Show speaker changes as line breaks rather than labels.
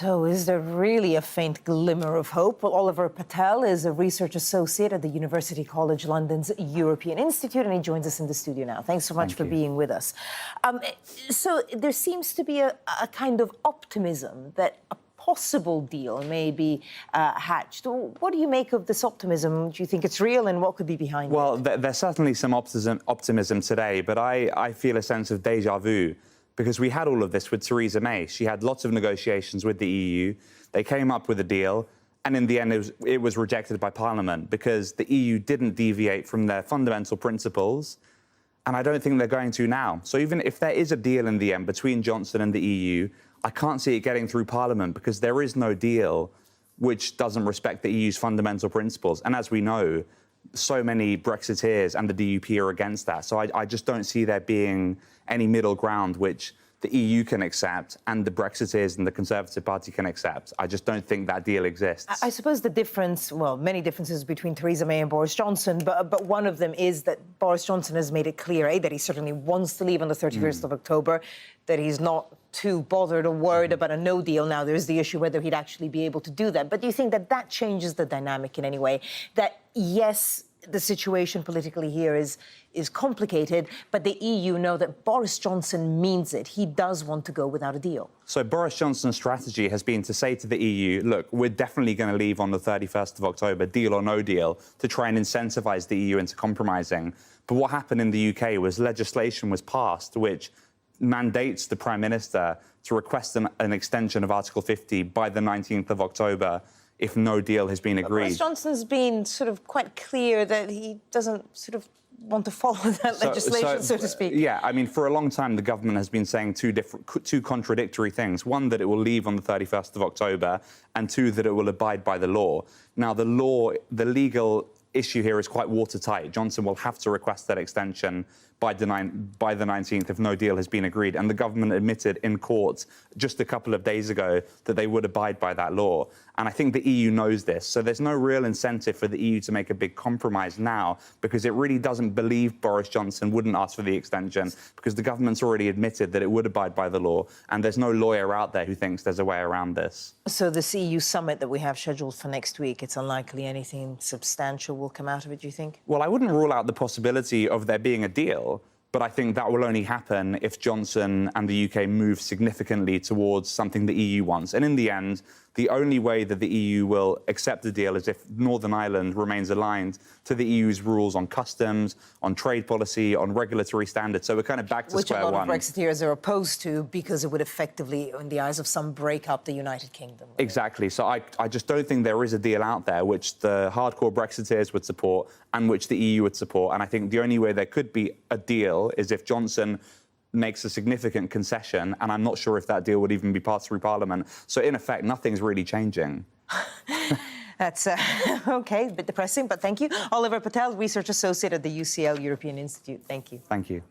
So is there really a faint glimmer of hope? Well, Oliver Patel is a research associate at the University College London's European Institute, and he joins us in the studio now. Thanks so much for being with us. So there seems to be a kind of optimism that a possible deal may be hatched. What do you make of this optimism? Do you think it's real, and what could be behind it?
Well, there's certainly some optimism today, but I feel a sense of déjà vu, because we had all of this with Theresa May. She had lots of negotiations with the EU. They came up with a deal, and in the end, it was rejected by Parliament because the EU didn't deviate from their fundamental principles, and I don't think they're going to now. So even if there is a deal in the end between Johnson and the EU, I can't see it getting through Parliament because there is no deal which doesn't respect the EU's fundamental principles. And as we know, so many Brexiteers and the DUP are against that. So I just don't see there being any middle ground which the EU can accept and the Brexiteers and the Conservative Party can accept. I just don't think that deal exists.
I suppose the difference, well, many differences between Theresa May and Boris Johnson, but one of them is that Boris Johnson has made it clear, that he certainly wants to leave on the 31st of October, that he's not too bothered or worried about a no deal. Now, there's the issue whether he'd actually be able to do that. But do you think that that changes the dynamic in any way? That, yes, the situation politically here is complicated, but the EU know that Boris Johnson means it. He does want to go without a deal.
So Boris Johnson's strategy has been to say to the EU, look, we're definitely going to leave on the 31st of October, deal or no deal, to try and incentivise the EU into compromising. But what happened in the UK was legislation was passed which mandates the Prime Minister to request an extension of Article 50 by the 19th of October if no deal has been agreed.
Boris Johnson's been sort of quite clear that he doesn't sort of want to follow that legislation, so to speak.
Yeah, I mean, for a long time, the government has been saying two contradictory things. One, that it will leave on the 31st of October, and two, that it will abide by the law. Now, the legal issue here is quite watertight. Johnson will have to request that extension by the 19th if no deal has been agreed. And the government admitted in court just a couple of days ago that they would abide by that law. And I think the EU knows this. So there's no real incentive for the EU to make a big compromise now because it really doesn't believe Boris Johnson wouldn't ask for the extension because the government's already admitted that it would abide by the law. And there's no lawyer out there who thinks there's a way around this.
So this EU summit that we have scheduled for next week, it's unlikely anything substantial will come out of it, do you think?
Well, I wouldn't rule out the possibility of there being a deal, but I think that will only happen if Johnson and the UK move significantly towards something the EU wants. And in the end, the only way that the EU will accept the deal is if Northern Ireland remains aligned to the EU's rules on customs, on trade policy, on regulatory standards. So we're kind of back to square one.
Which a lot of Brexiteers are opposed to because it would effectively, in the eyes of some, break up the United Kingdom. Right?
Exactly. So I just don't think there is a deal out there which the hardcore Brexiteers would support and which the EU would support. And I think the only way there could be a deal is if Johnson makes a significant concession, and I'm not sure if that deal would even be passed through Parliament. So, in effect, nothing's really changing.
That's OK, a bit depressing, but thank you. Oliver Patel, Research Associate at the UCL European Institute. Thank you.
Thank you.